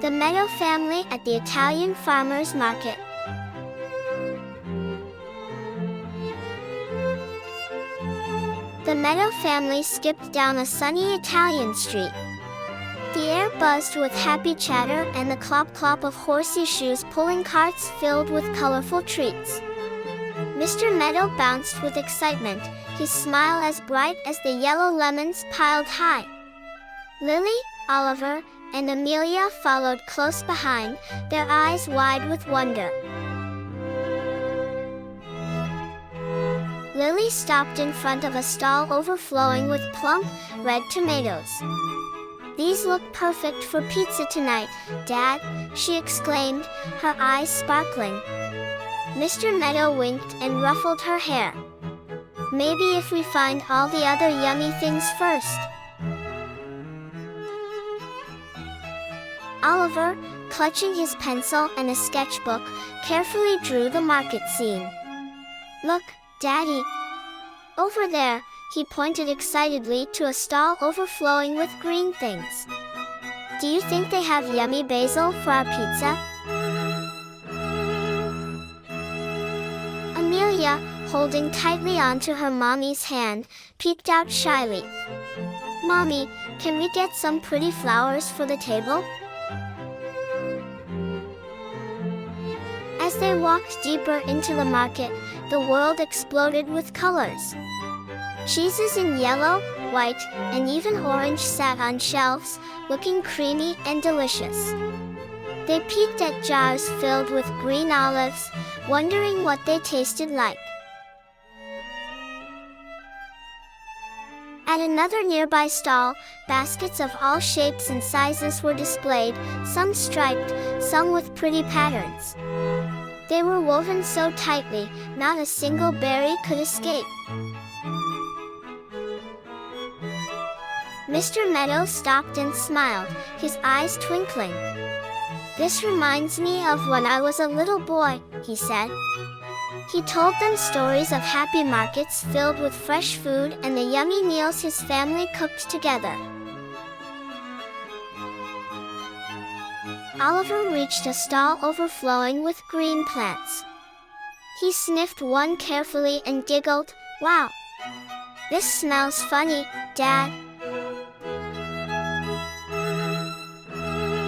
The Meadow family at the Italian farmer's market. The Meadow family skipped down a sunny Italian street. The air buzzed with happy chatter and the clop-clop of horsey shoes pulling carts filled with colorful treats. Mr. Meadow bounced with excitement, his smile as bright as the yellow lemons piled high. Lily, Oliver, and Amelia followed close behind, their eyes wide with wonder. Lily stopped in front of a stall overflowing with plump, red tomatoes. "These look perfect for pizza tonight, Dad," she exclaimed, her eyes sparkling. Mr. Meadow winked and ruffled her hair. "Maybe if we find all the other yummy things first." Oliver, clutching his pencil and a sketchbook, carefully drew the market scene. "Look, Daddy. Over there," he pointed excitedly to a stall overflowing with green things. "Do you think they have yummy basil for our pizza?" Amelia, holding tightly onto her mommy's hand, peeked out shyly. "Mommy, can we get some pretty flowers for the table?" As they walked deeper into the market, the world exploded with colors. Cheeses in yellow, white, and even orange sat on shelves, looking creamy and delicious. They peeked at jars filled with green olives, wondering what they tasted like. At another nearby stall, baskets of all shapes and sizes were displayed, some striped, some with pretty patterns. They were woven so tightly, not a single berry could escape. Mr. Meadow stopped and smiled, his eyes twinkling. "This reminds me of when I was a little boy," he said. He told them stories of happy markets filled with fresh food and the yummy meals his family cooked together. Oliver reached a stall overflowing with green plants. He sniffed one carefully and giggled, "Wow! This smells funny, Dad."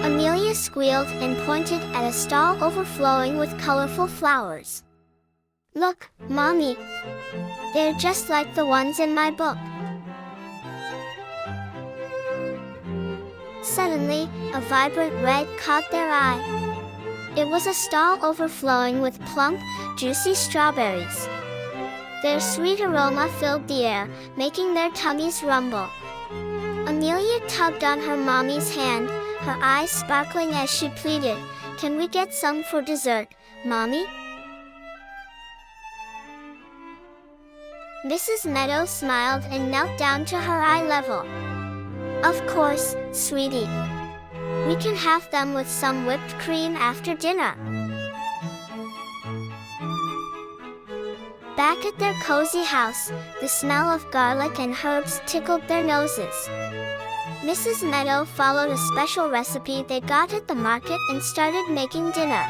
Amelia squealed and pointed at a stall overflowing with colorful flowers. "Look, Mommy! They're just like the ones in my book." Suddenly, a vibrant red caught their eye. It was a stall overflowing with plump, juicy strawberries. Their sweet aroma filled the air, making their tummies rumble. Amelia tugged on her mommy's hand, her eyes sparkling as she pleaded, "Can we get some for dessert, Mommy?" Mrs. Meadow smiled and knelt down to her eye level. "Of course, sweetie. We can have them with some whipped cream after dinner." Back at their cozy house, the smell of garlic and herbs tickled their noses. Mrs. Meadow followed a special recipe they got at the market and started making dinner.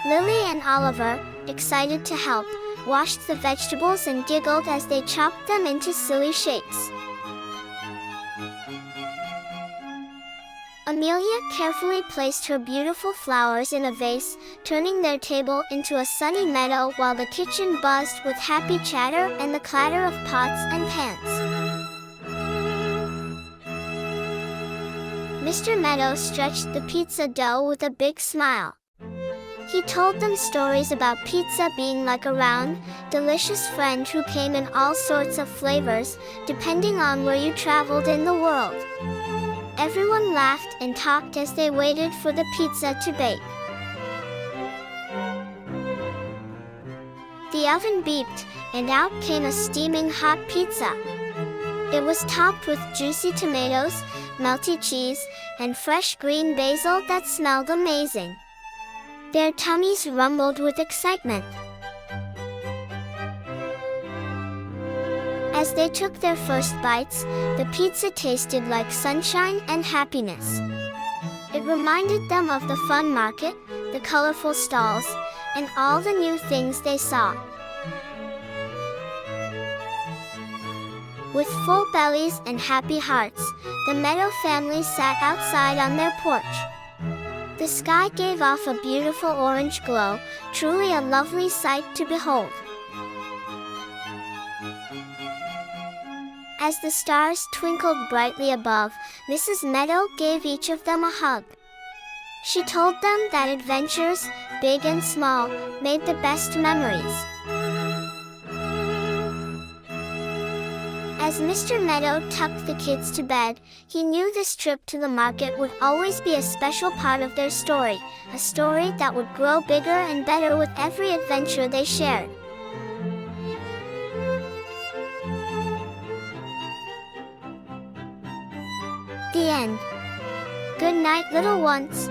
Lily and Oliver, excited to help, washed the vegetables and giggled as they chopped them into silly shapes. Amelia carefully placed her beautiful flowers in a vase, turning their table into a sunny meadow while the kitchen buzzed with happy chatter and the clatter of pots and pans. Mr. Meadow stretched the pizza dough with a big smile. He told them stories about pizza being like a round, delicious friend who came in all sorts of flavors, depending on where you traveled in the world. Everyone laughed and talked as they waited for the pizza to bake. The oven beeped, and out came a steaming hot pizza. It was topped with juicy tomatoes, melty cheese, and fresh green basil that smelled amazing. Their tummies rumbled with excitement. As they took their first bites, the pizza tasted like sunshine and happiness. It reminded them of the fun market, the colorful stalls, and all the new things they saw. With full bellies and happy hearts, the Meadow family sat outside on their porch. The sky gave off a beautiful orange glow, truly a lovely sight to behold. As the stars twinkled brightly above, Mrs. Meadow gave each of them a hug. She told them that adventures, big and small, made the best memories. As Mr. Meadow tucked the kids to bed, he knew this trip to the market would always be a special part of their story, a story that would grow bigger and better with every adventure they shared. The end. Good night, little ones.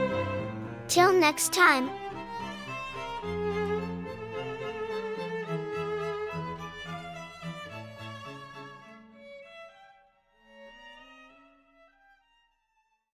Till next time.